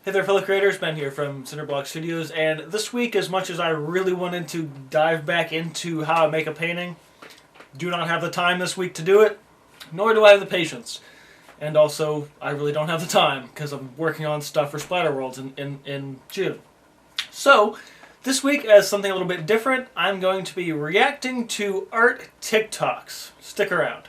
Hey there fellow creators, Ben here from Cinder Studios, and this week, as much as I really wanted to dive back into how I make a painting, do not have the time this week to do it, nor do I have the patience. And also, I really don't have the time, because I'm working on stuff for Splatter Worlds in June. So, this week, as something a little bit different, I'm going to be reacting to art TikToks. Stick around.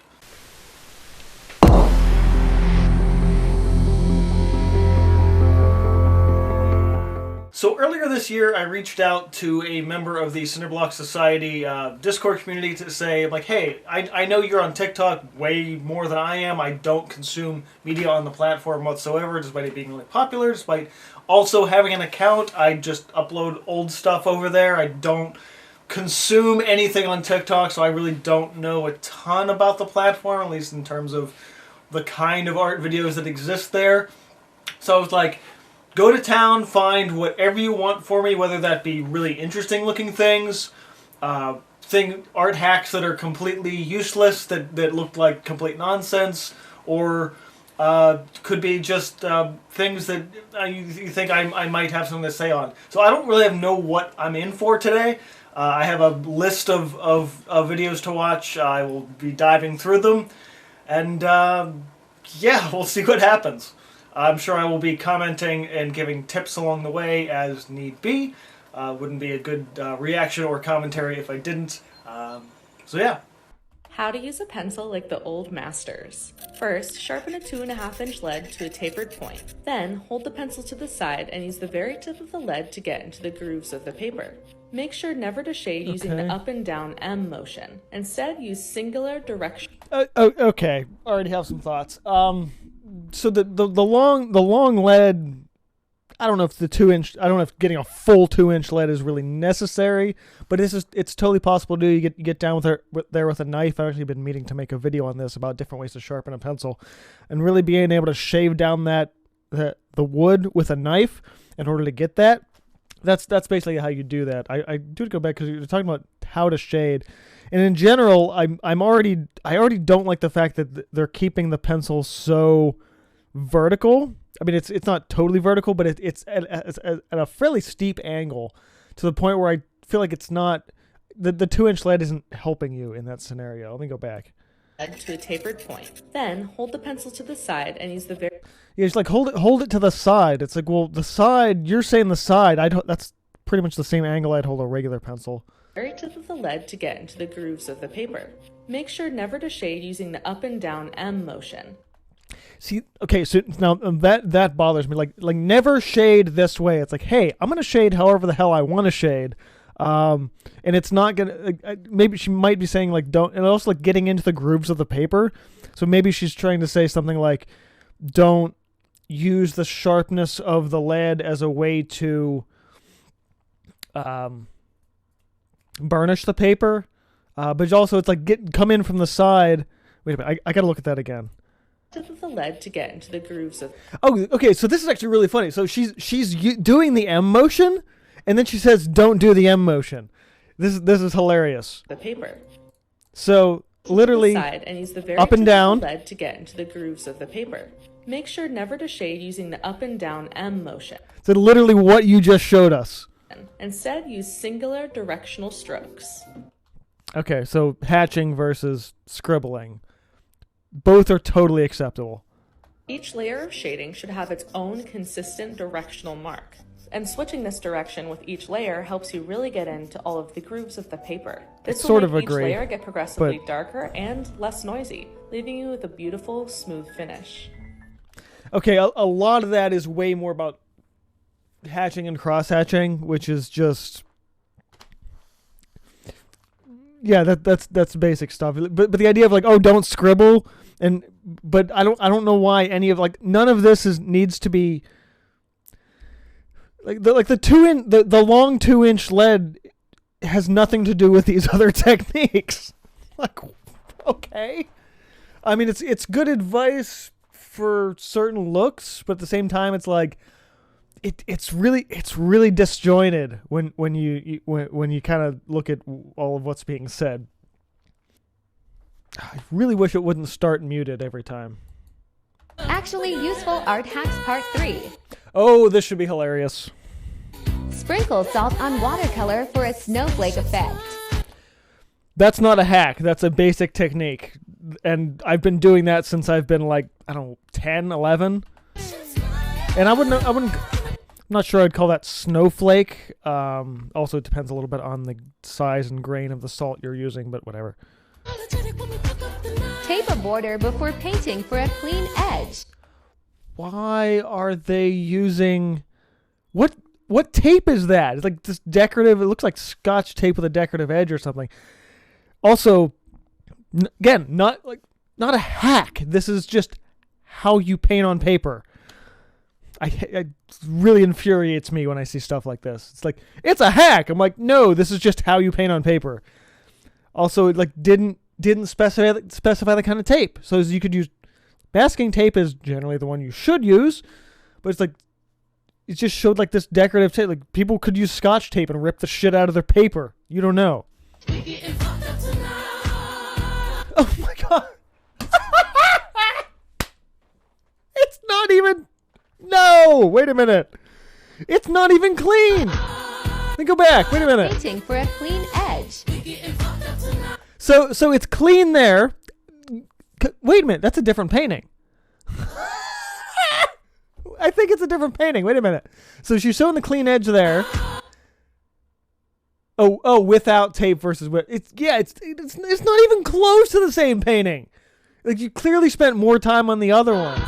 So earlier this year, I reached out to a member of the Cinder Society Discord community to say, like, hey, I know you're on TikTok way more than I am. I don't consume media on the platform whatsoever, despite it being really popular, despite also having an account. I just upload old stuff over there. I don't consume anything on TikTok, so I really don't know a ton about the platform, at least in terms of the kind of art videos that exist there. So I was like, go to town, find whatever you want for me, whether that be really interesting looking things, art hacks that are completely useless, that look like complete nonsense, or could be just things that you think I might have something to say on. So I don't really know what I'm in for today. I have a list of videos to watch. I will be diving through them, and yeah, we'll see what happens. I'm sure I will be commenting and giving tips along the way as need be. Wouldn't be a good reaction or commentary if I didn't. So yeah. How to use a pencil like the old masters. First, sharpen a 2.5-inch lead to a tapered point. Then, hold the pencil to the side and use the very tip of the lead to get into the grooves of the paper. Make sure never to shade using the up and down M motion. Instead, use singular direction. Okay, I already have some thoughts. So the long lead, I don't know if I don't know if getting a full 2-inch lead is really necessary, but it's totally possible to do. You get down there with a knife. I've actually been meaning to make a video on this about different ways to sharpen a pencil, and really being able to shave down the wood with a knife in order to get that. That's basically how you do that. I do go back because you're talking about how to shade. And in general, I already don't like the fact that they're keeping the pencil so vertical. I mean, it's not totally vertical, but it's at a fairly steep angle to the point where I feel like it's not the 2-inch lead isn't helping you in that scenario. Let me go back. To a tapered point. Then hold the pencil to the side and use the very. Yeah, it's like hold it to the side. It's like, well, the side. You're saying the side. That's pretty much the same angle I'd hold a regular pencil. Very tip of the lead to get into the grooves of the paper. Make sure never to shade using the up and down M motion. See, okay, so now that bothers me. Like never shade this way. It's like, hey, I'm gonna shade however the hell I want to shade, and it's not gonna. Maybe she might be saying like don't, and also like getting into the grooves of the paper. So maybe she's trying to say something like, don't use the sharpness of the lead as a way to burnish the paper, but also it's like come in from the side. Wait a minute, I gotta look at that again. Tip of the lead to get into the grooves of. Oh, okay. So this is actually really funny. So she's doing the M motion, and then she says, "Don't do the M motion." This is hilarious. The paper. So literally, side and use the very up and down of the lead to get into the grooves of the paper. Make sure never to shade using the up and down M motion. So literally, what you just showed us. Instead, use singular directional strokes. Okay, so hatching versus scribbling. Both are totally acceptable. Each layer of shading should have its own consistent directional mark. And switching this direction with each layer helps you really get into all of the grooves of the paper. This will make each layer get progressively darker and less noisy, leaving you with a beautiful, smooth finish. Okay, a lot of that is way more about hatching and cross-hatching, which is just... Yeah, that's basic stuff. But the idea of like, oh, don't scribble, but I don't know why any of like none of this needs to be like the long 2-inch lead has nothing to do with these other techniques. Like, okay, I mean it's good advice for certain looks, but at the same time it's like it's really disjointed when you kind of look at all of what's being said. I really wish it wouldn't start muted every time. Actually Useful Art Hacks Part 3. Oh, this should be hilarious. Sprinkle salt on watercolor for a snowflake effect. That's not a hack. That's a basic technique. And I've been doing that since I've been like, I don't know, 10, 11. And I'm not sure I'd call that snowflake. Also, it depends a little bit on the size and grain of the salt you're using, but whatever. Tape a border before painting for a clean edge. Why are they using... What tape is that? It's like this decorative... It looks like Scotch tape with a decorative edge or something. Also, again, not a hack. This is just how you paint on paper. It really infuriates me when I see stuff like this. It's like, it's a hack. I'm like, no, this is just how you paint on paper. Also, it like didn't specify the kind of tape. So you could use... Masking tape is generally the one you should use, but it's like, it just showed like this decorative tape. Like, people could use Scotch tape and rip the shit out of their paper. You don't know. Oh my god. It's not even... No! Wait a minute. It's not even clean! Let me go back. Wait a minute. Painting for a clean edge. So it's clean there. Wait a minute. That's a different painting. I think it's a different painting. Wait a minute. So she's showing the clean edge there. Oh, without tape versus with. It's not even close to the same painting. Like, you clearly spent more time on the other one.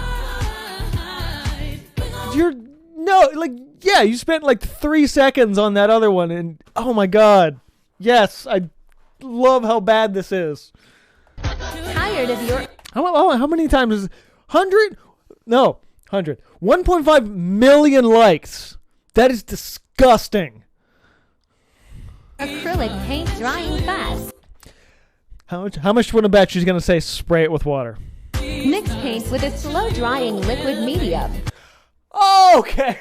You spent like 3 seconds on that other one, and oh my god. Yes, I love how bad this is. Tired of your... How many times is 100? No, 100. 1.5 million likes. That is disgusting. Acrylic paint drying fast. How much do you want to bet she's going to say spray it with water? Mix paint with a slow drying liquid medium. Okay.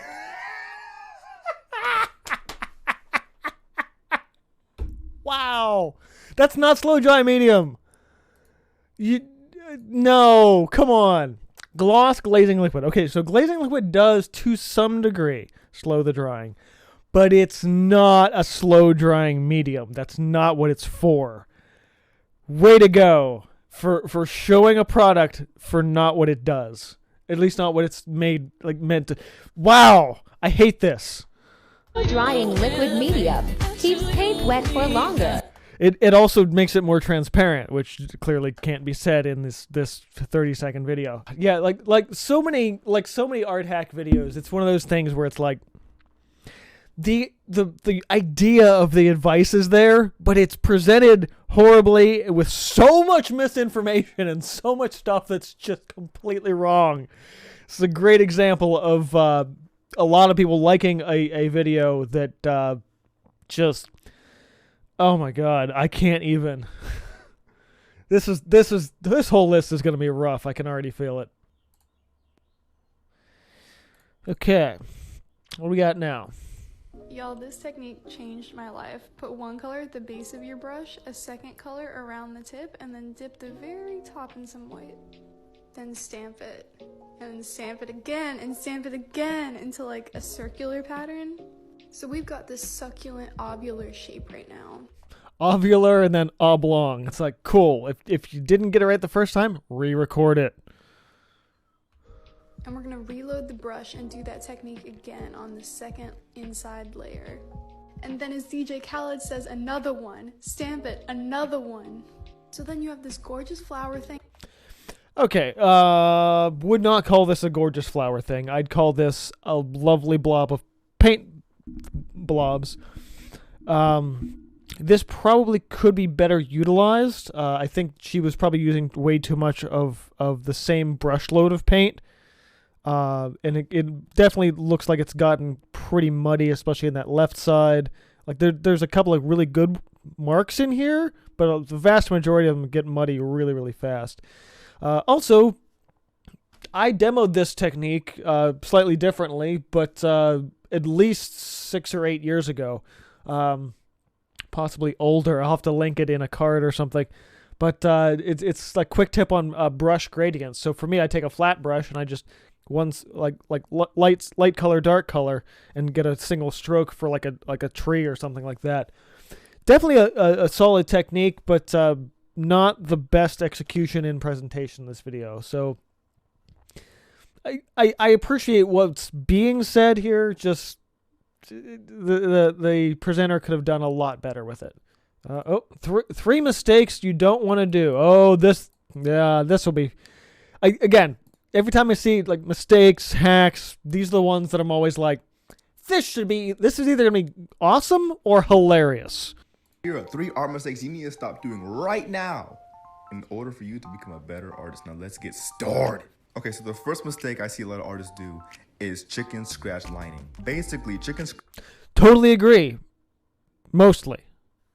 Wow. That's not slow dry medium. No, come on. Gloss glazing liquid. Okay, so glazing liquid does to some degree slow the drying, but it's not a slow drying medium. That's not what it's for. Way to go for showing a product for not what it does. At least not what it's meant to. Wow, I hate this. Drying liquid medium keeps paint wet for longer. It also makes it more transparent, which clearly can't be said in this 30-second video. Yeah, like so many art hack videos, it's one of those things where it's like the idea of the advice is there, but it's presented horribly with so much misinformation and so much stuff that's just completely wrong. It's a great example of a lot of people liking a video that just... Oh my god, I can't even. This whole list is going to be rough. I can already feel it. Okay. What do we got now? Y'all, this technique changed my life. Put one color at the base of your brush, a second color around the tip, and then dip the very top in some white. Then stamp it. And stamp it again, and stamp it again into like a circular pattern. So we've got this succulent ovular shape right now. Ovular and then oblong. It's like, cool. If you didn't get it right the first time, re-record it. And we're going to reload the brush and do that technique again on the second inside layer. And then as DJ Khaled says, another one. Stamp it, another one. So then you have this gorgeous flower thing. Okay, would not call this a gorgeous flower thing. I'd call this a lovely blob of paint blobs. This probably could be better utilized. I think she was probably using way too much of the same brush load of paint. And it definitely looks like it's gotten pretty muddy, especially in that left side. Like there's a couple of really good marks in here, but the vast majority of them get muddy really, really fast. Also, I demoed this technique slightly differently, but at least 6 or 8 years ago. Possibly older. I'll have to link it in a card or something. But it's like quick tip on brush gradients. So for me, I take a flat brush and I just one's light color, dark color, and get a single stroke for like a tree or something like that. Definitely a solid technique, but not the best execution in presentation in this video. So I appreciate what's being said here. Just the presenter could have done a lot better with it. Three mistakes you don't want to do. Oh, this will be. Again, every time I see like mistakes, hacks, these are the ones that I'm always like, this is either gonna be awesome or hilarious. Here are 3 art mistakes you need to stop doing right now in order for you to become a better artist. Now let's get started. Okay, so the first mistake I see a lot of artists do is chicken scratch lining. Basically, Totally agree. Mostly.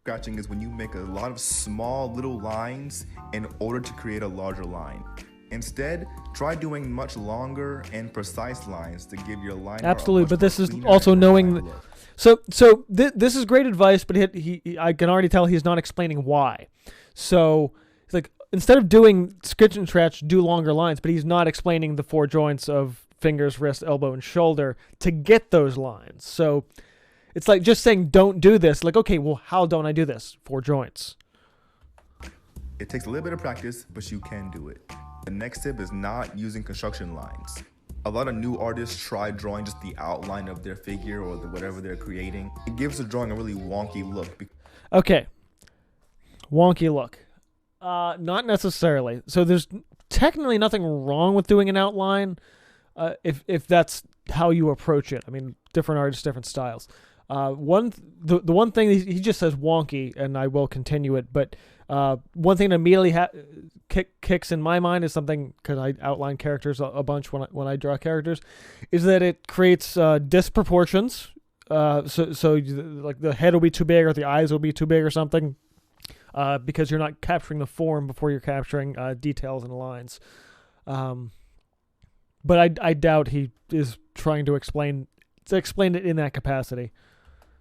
Scratching is when you make a lot of small little lines in order to create a larger line. Instead, try doing much longer and precise lines to give your line. Absolutely, but this is also knowing. So this is great advice, but I can already tell he's not explaining why. So it's like, instead of doing sketch and scratch, do longer lines, but he's not explaining the 4 joints of fingers, wrist, elbow, and shoulder to get those lines. So it's like just saying don't do this. Like, okay, well, how don't I do this? 4 joints. It takes a little bit of practice, but you can do it. The next tip is not using construction lines. A lot of new artists try drawing just the outline of their figure or whatever they're creating. It gives the drawing a really wonky look. Okay. Wonky look. Not necessarily. So there's technically nothing wrong with doing an outline if that's how you approach it. I mean, different artists, different styles. The one thing he just says wonky, and I will continue it, but one thing that immediately kicks in my mind is something, because I outline characters a bunch when I draw characters, is that it creates disproportions. So like the head will be too big or the eyes will be too big or something, because you're not capturing the form before you're capturing details and lines. But I doubt he is trying to explain it in that capacity.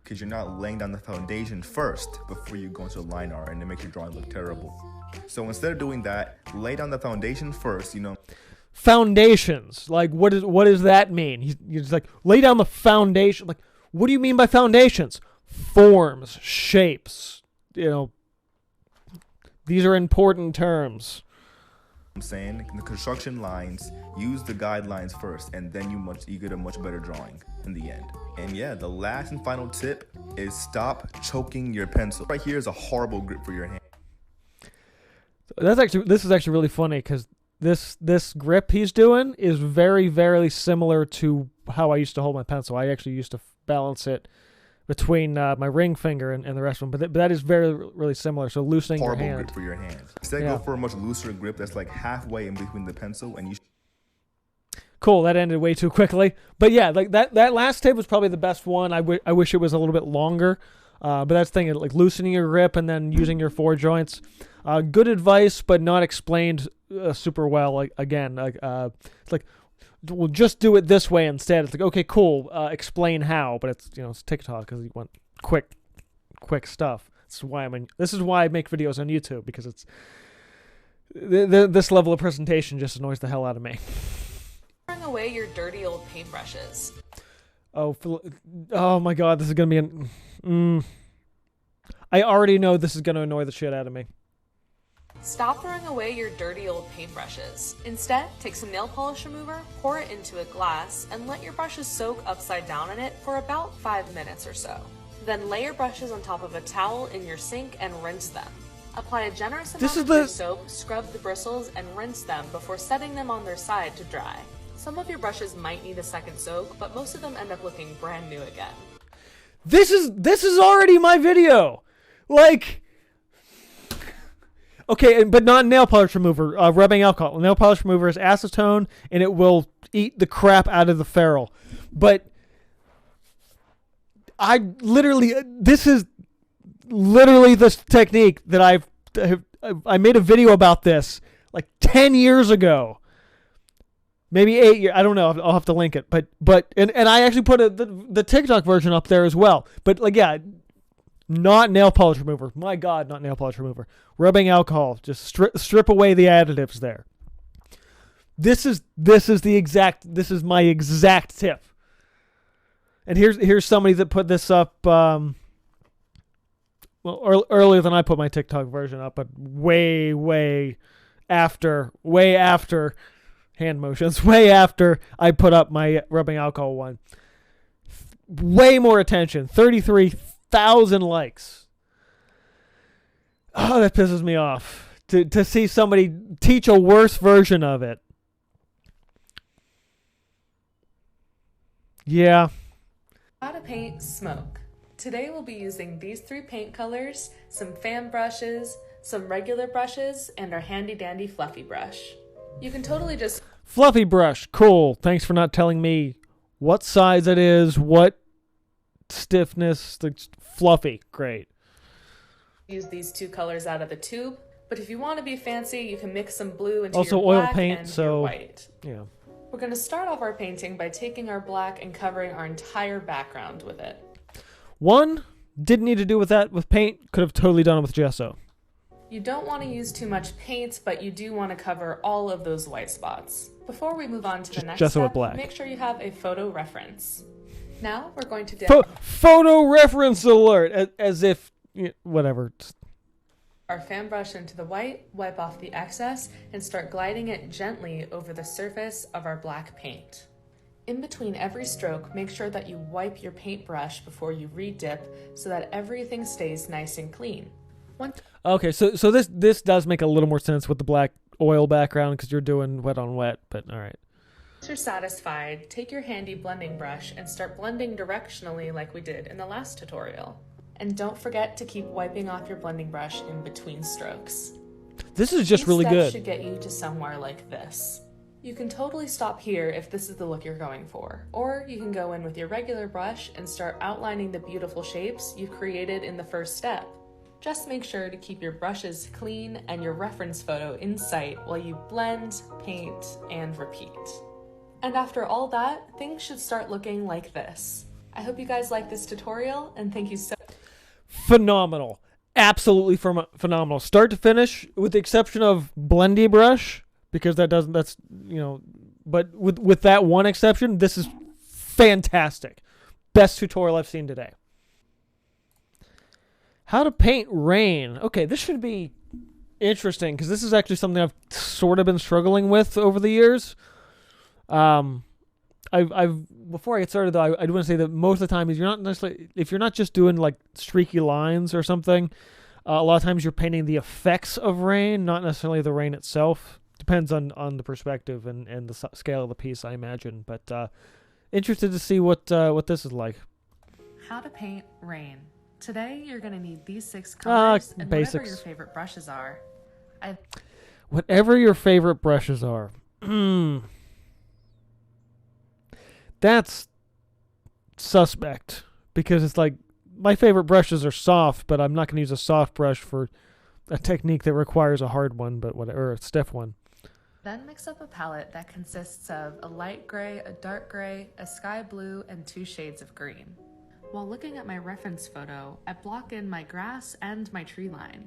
Because you're not laying down the foundation first before you go into line art, and it makes your drawing look terrible. So instead of doing that, lay down the foundation first, Foundations. Like, what does that mean? You're just like, lay down the foundation. Like, what do you mean by foundations? Forms, shapes, these are important terms. I'm saying in the construction lines, use the guidelines first, and then you get a much better drawing in the end. And yeah, the last and final tip is stop choking your pencil. Right here is a horrible grip for your hand. This is actually really funny, because this grip he's doing is very, very similar to how I used to hold my pencil. I actually used to balance it between my ring finger and the rest of them, but that is very, really similar. So loosening your hand. Horrible grip for your hand. Instead, go for a much looser grip that's like halfway in between the pencil, and you. Cool, that ended way too quickly. But yeah, like that last tip was probably the best one. I wish it was a little bit longer. But that's the thing, like loosening your grip and then using your 4 joints. Good advice, but not explained super well. Like, again, it's like, well, just do it this way instead. It's like, okay, cool, explain how. But it's TikTok, because you want quick stuff. This is why I make videos on YouTube, because it's this level of presentation just annoys the hell out of me. Throwing away your dirty old paintbrushes. Oh my God, this is gonna be I already know this is gonna annoy the shit out of me. Stop throwing away your dirty old paintbrushes. Instead, take some nail polish remover, pour it into a glass, and let your brushes soak upside down in it for about 5 minutes or so. Then lay your brushes on top of a towel in your sink and rinse them. Apply a generous amount of your soap, scrub the bristles, and rinse them before setting them on their side to dry. Some of your brushes might need a second soak, but most of them end up looking brand new again. This is already my video. Like, okay, but not nail polish remover, rubbing alcohol. Nail polish remover is acetone, and it will eat the crap out of the ferrule. But this is literally this technique that I made a video about this like 10 years ago. Maybe 8 years. I don't know. I'll have to link it. But I actually put the TikTok version up there as well. But like, yeah, not nail polish remover. My God, not nail polish remover. Rubbing alcohol. Just strip away the additives there. This is my exact tip. And here's somebody that put this up earlier than I put my TikTok version up, but way after hand motions, way after I put up my rubbing alcohol one. Way more attention, 33,000 likes. Oh, that pisses me off to see somebody teach a worse version of it. Yeah. How to paint smoke. Today we'll be using these 3 paint colors, some fan brushes, some regular brushes, and our handy dandy fluffy brush. You can totally just... Fluffy brush, cool. Thanks for not telling me what size it is, what stiffness. Fluffy, great. Use these 2 colors out of the tube, but if you want to be fancy, you can mix some blue into also your oil black paint, and so your white. yeah. We're going to start off our painting by taking our black and covering our entire background with it. One, didn't need to do with that with paint, could have totally done it with gesso. You don't want to use too much paint, but you do want to cover all of those white spots. Before we move on to the next gesso with step, black. make sure you have a photo reference. Now we're going to photo reference alert, as if, whatever. Our fan brush into the white, wipe off the excess, and start gliding it gently over the surface of our black paint. In between every stroke, make sure that you wipe your paintbrush before you re-dip so that everything stays nice and clean. Okay, so this does make a little more sense with the black oil background because you're doing wet on wet, but all right. Once you're satisfied, take your handy blending brush and start blending directionally like we did in the last tutorial. And don't forget to keep wiping off your blending brush in between strokes. This is just really good. These steps should get you to somewhere like this. You can totally stop here if this is the look you're going for, or you can go in with your regular brush and start outlining the beautiful shapes you've created in the first step. Just make sure to keep your brushes clean and your reference photo in sight while you blend, paint, and repeat. And after all that, things should start looking like this. I hope you guys like this tutorial, and thank you so much. Phenomenal. Absolutely phenomenal. Start to finish, with the exception of blendy brush, because but with that one exception, this is fantastic. Best tutorial I've seen today. How to paint rain. Okay, this should be interesting, because this is actually something I've sort of been struggling with over the years. Before I get started though, I do want to say that most of the time if you're not just doing like streaky lines or something, a lot of times you're painting the effects of rain, not necessarily the rain itself. Depends on the perspective and the scale of the piece, I imagine. But interested to see what this is like. How to paint rain. Today you're going to need these 6 colors and basics. whatever your favorite brushes are. Whatever your favorite brushes are. That's suspect, because it's like my favorite brushes are soft, but I'm not going to use a soft brush for a technique that requires a hard one, but whatever, a stiff one. Then mix up a palette that consists of a light gray, a dark gray, a sky blue, and 2 shades of green. While looking at my reference photo, I block in my grass and my tree line.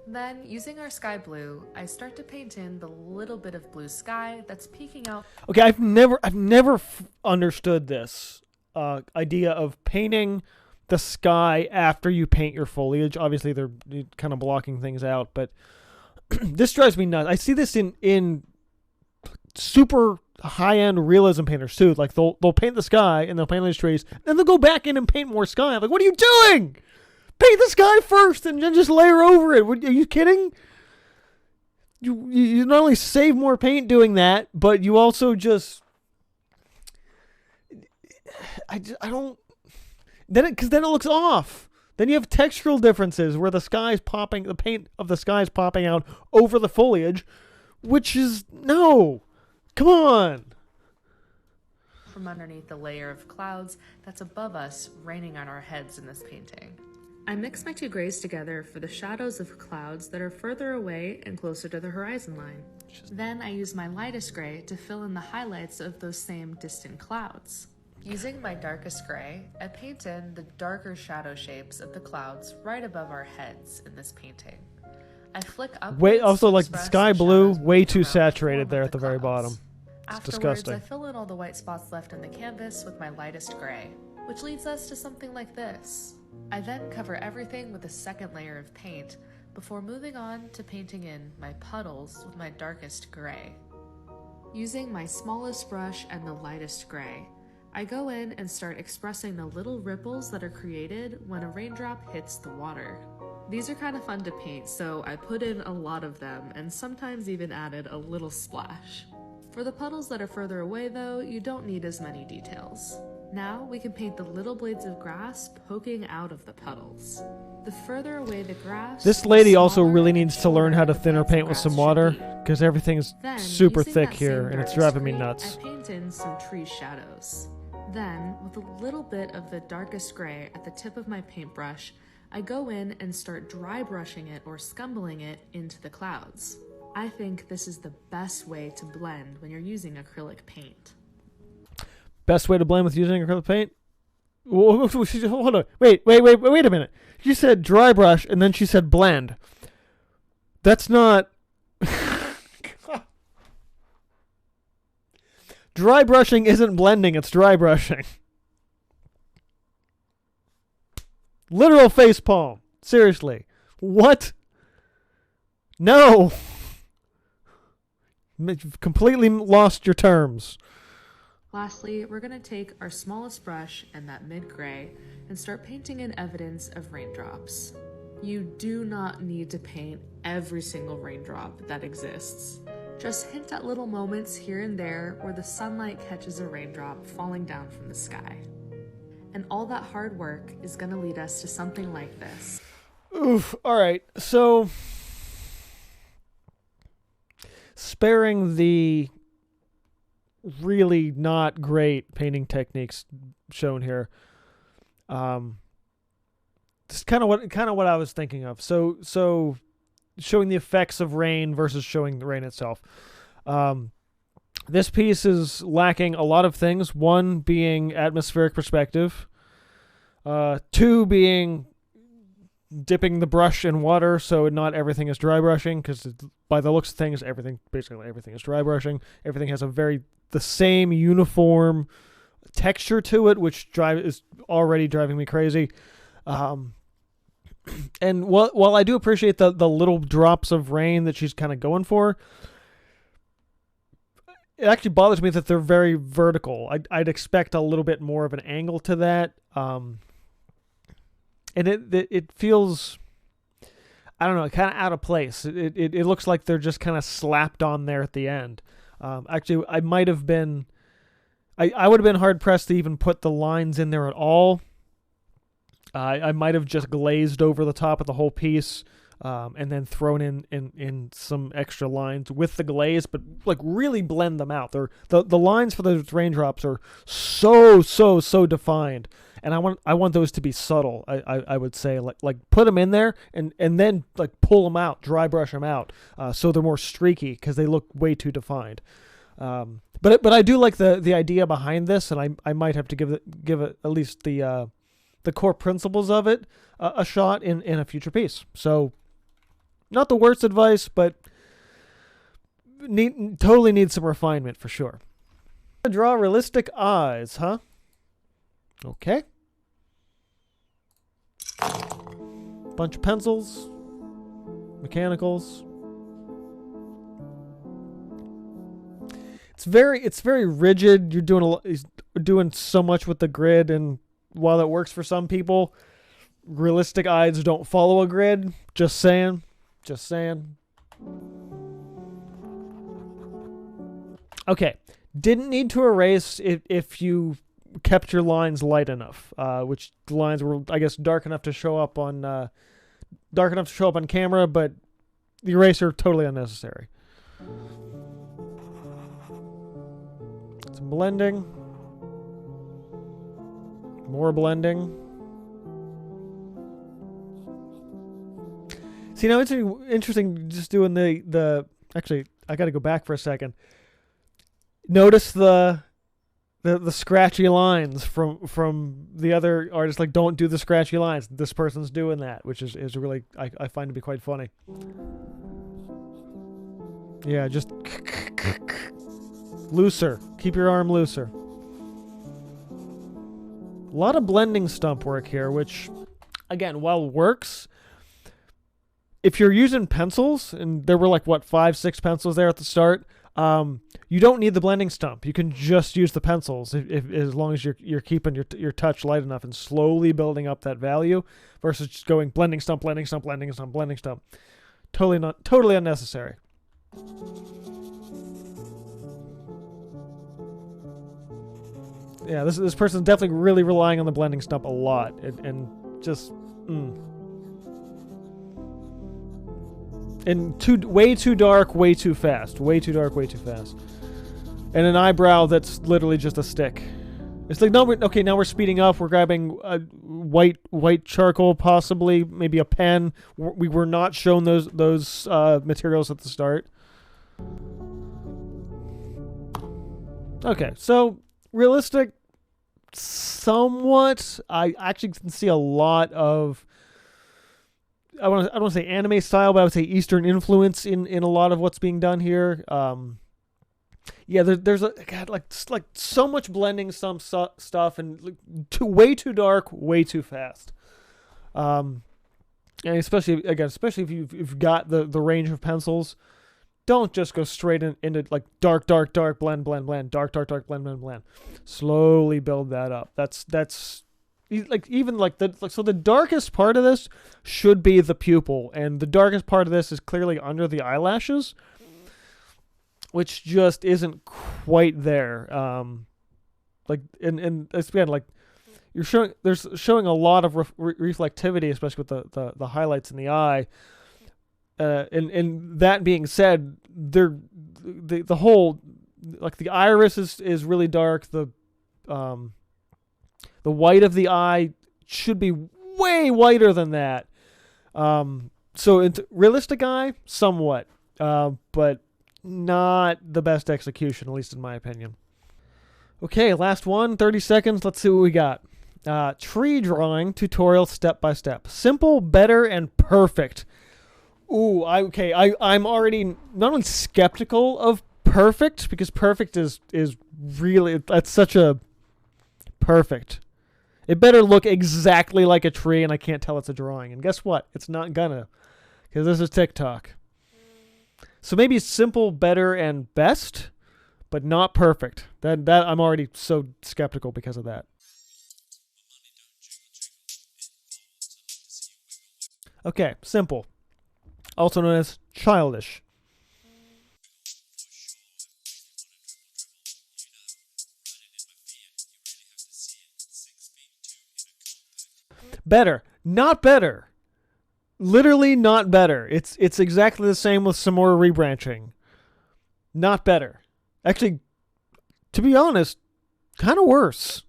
Then, using our sky blue, I start to paint in the little bit of blue sky that's peeking out. Okay, I've never understood this idea of painting the sky after you paint your foliage. Obviously, they're kind of blocking things out, but this drives me nuts. I see this in super high-end realism painters too. Like they'll paint the sky and they'll paint these trees, then they'll go back in and paint more sky. I'm like, what are you doing? Paint the sky first and then just layer over it. Are you kidding? You not only save more paint doing that, but you also just... I don't... Because then it looks off. Then you have textural differences where the paint of the sky is popping out over the foliage, which is... No! Come on! From underneath the layer of clouds that's above us, raining on our heads in this painting. I mix my 2 grays together for the shadows of clouds that are further away and closer to the horizon line. Then I use my lightest gray to fill in the highlights of those same distant clouds. Using my darkest gray, I paint in the darker shadow shapes of the clouds right above our heads in this painting. I flick upwards Way also to like the express sky the blue, shadows way moving too around the saturated form there of at the the very clouds. bottom. It's Afterwards, disgusting. I fill in all the white spots left in the canvas with my lightest gray, which leads us to something like this. I then cover everything with a second layer of paint before moving on to painting in my puddles with my darkest gray. Using my smallest brush and the lightest gray, I go in and start expressing the little ripples that are created when a raindrop hits the water. These are kind of fun to paint, so I put in a lot of them and sometimes even added a little splash. For the puddles that are further away though, you don't need as many details. Now we can paint the little blades of grass poking out of the puddles. The further away the grass, This lady the also smaller really and needs to learn how to shorter the thinner blades of paint with grass some should water, be. because everything's Then, super using thick that here, same and it's darkest driving me green, nuts. I paint in some tree shadows. Then, with a little bit of the darkest gray at the tip of my paintbrush, I go in and start dry brushing it or scumbling it into the clouds. I think this is the best way to blend when you're using acrylic paint. Best way to blend with using acrylic paint? Hold on. Wait a minute. She said dry brush, and then she said blend. That's not... Dry brushing isn't blending, it's dry brushing. Literal facepalm. Seriously. What? No. You've completely lost your terms. Lastly, we're going to take our smallest brush and that mid-gray and start painting in evidence of raindrops. You do not need to paint every single raindrop that exists. Just hint at little moments here and there where the sunlight catches a raindrop falling down from the sky. And all that hard work is going to lead us to something like this. Oof. Alright, so... Sparing the really not great painting techniques shown here. This is kind of what I was thinking of. So showing the effects of rain versus showing the rain itself. This piece is lacking a lot of things. One being atmospheric perspective. Two being dipping the brush in water so not everything is dry brushing, because by the looks of things, basically everything is dry brushing. Everything has the same uniform texture to it, which is already driving me crazy. And while I do appreciate the little drops of rain that she's kind of going for, it actually bothers me that they're very vertical. I'd expect a little bit more of an angle to that. And it feels, I don't know, kind of out of place. It looks like they're just kind of slapped on there at the end. Actually, I would have been hard pressed to even put the lines in there at all. I might have just glazed over the top of the whole piece, and then thrown in some extra lines with the glaze, but like really blend them out. The lines for those raindrops are so defined, and I want those to be subtle. I would say like put them in there and then like pull them out, dry brush them out, so they're more streaky because they look way too defined. But I do like the idea behind this, and I might have to give it at least the core principles of it a shot in a future piece. So, not the worst advice, but totally needs some refinement for sure. Draw realistic eyes, huh? Okay. Bunch of pencils, mechanicals. It's very rigid. You're doing so much with the grid, and while it works for some people, realistic eyes don't follow a grid. Just saying. Okay. Didn't need to erase if you kept your lines light enough, which the lines were, I guess, dark enough to show up on camera, but the eraser totally unnecessary. Some blending. More blending. See, now it's interesting just doing the actually, I got to go back for a second. Notice the the scratchy lines from the other artists. Like, don't do the scratchy lines. This person's doing that, which is really, I find to be quite funny. Yeah, just looser. Keep your arm looser. A lot of blending stump work here, which, again, while works, if you're using pencils, and there were like, what, 5-6 pencils there at the start, you don't need the blending stump. You can just use the pencils if as long as you're keeping your touch light enough and slowly building up that value versus just going blending stump, blending stump, blending stump, blending stump. Totally unnecessary. Yeah, this person's definitely really relying on the blending stump a lot, and just and way too dark, way too fast, way too dark, way too fast, and an eyebrow that's literally just a stick. It's like, no, now we're speeding up. We're grabbing white charcoal, possibly maybe a pen. We were not shown those materials at the start. Okay, so realistic, somewhat. I actually can see a lot of, I don't want to say anime style, but I would say Eastern influence in a lot of what's being done here. Yeah, there's like so much blending some stuff, and like, way too dark, way too fast. And especially if you've got the range of pencils, don't just go straight into like dark, blend, dark, blend. Slowly build that up. That's like, even like so the darkest part of this should be the pupil, and the darkest part of this is clearly under the eyelashes, which just isn't quite there. Like, and again, like, there's showing a lot of reflectivity, especially with the highlights in the eye. And that being said, the whole, like, the iris is really dark. The white of the eye should be way whiter than that. So into realistic eye, somewhat, but not the best execution, at least in my opinion. Okay, last one, 30 seconds. Let's see what we got. Tree drawing tutorial step by step. Simple, better, and perfect. Ooh, I'm already not only skeptical of perfect, because perfect is really, that's such a perfect. It better look exactly like a tree, and I can't tell it's a drawing. And guess what? It's not gonna, because this is TikTok. So maybe simple, better, and best, but not perfect. That I'm already so skeptical because of that. Okay, simple. Also known as childish. Better. Not better. Literally not better. It's exactly the same with some more rebranching. Not better. Actually, to be honest, kind of worse.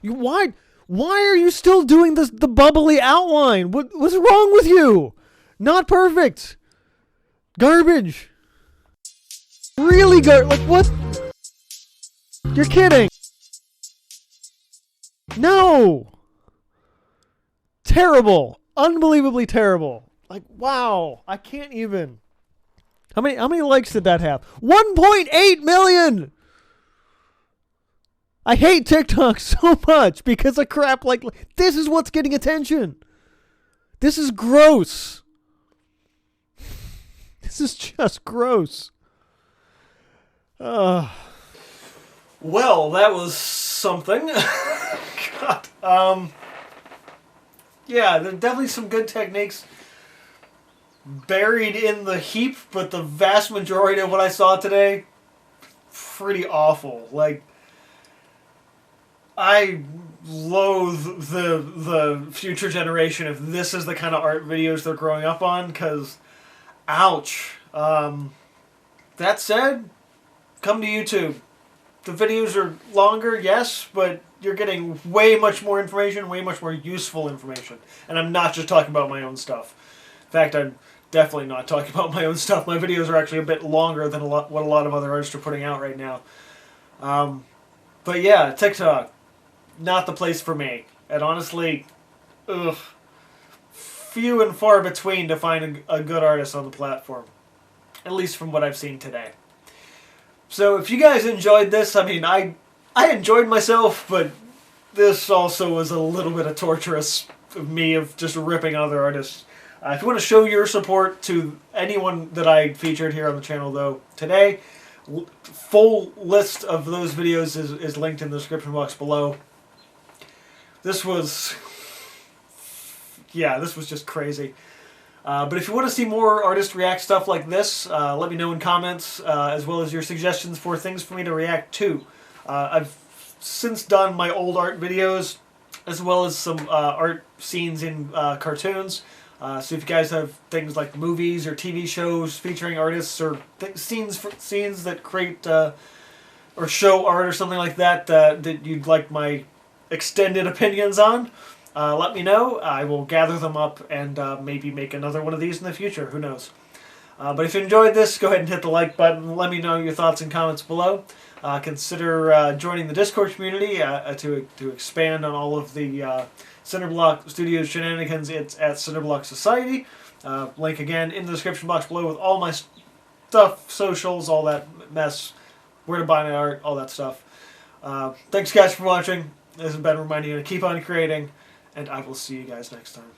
Why are you still doing this, the bubbly outline? What's wrong with you? Not perfect. Garbage. Really like, what? You're kidding. No. Terrible. Unbelievably terrible. Like, wow. I can't even. How many likes did that have? 1.8 million. I hate TikTok so much because of crap like this is what's getting attention. This is gross. This is just gross. Well, that was something. God. Yeah, there's definitely some good techniques buried in the heap, but the vast majority of what I saw today, pretty awful. Like, I loathe the future generation if this is the kind of art videos they're growing up on, because, ouch. That said, come to YouTube. The videos are longer, yes, but you're getting way much more information, way much more useful information. And I'm not just talking about my own stuff. In fact, I'm definitely not talking about my own stuff. My videos are actually a bit longer than what a lot of other artists are putting out right now. But yeah, TikTok, not the place for me. And honestly, few and far between to find a good artist on the platform. At least from what I've seen today. So if you guys enjoyed this, I mean, I enjoyed myself, but this also was a little bit of torturous of me of just ripping other artists. If you want to show your support to anyone that I featured here on the channel, though, today, full list of those videos is linked in the description box below. This was... yeah, this was just crazy. But if you want to see more artist react stuff like this, let me know in comments, as well as your suggestions for things for me to react to. I've since done my old art videos, as well as some art scenes in cartoons. So if you guys have things like movies or TV shows featuring artists or scenes that create or show art or something like that that you'd like my extended opinions on, let me know. I will gather them up and maybe make another one of these in the future. Who knows? But if you enjoyed this, go ahead and hit the like button. Let me know your thoughts and comments below. Consider joining the Discord community to expand on all of the Cinderblock Studios shenanigans. It's at Cinderblock Society. Link again in the description box below with all my stuff, socials, all that mess, where to buy my art, all that stuff. Thanks guys for watching. This has been reminding you to keep on creating, and I will see you guys next time.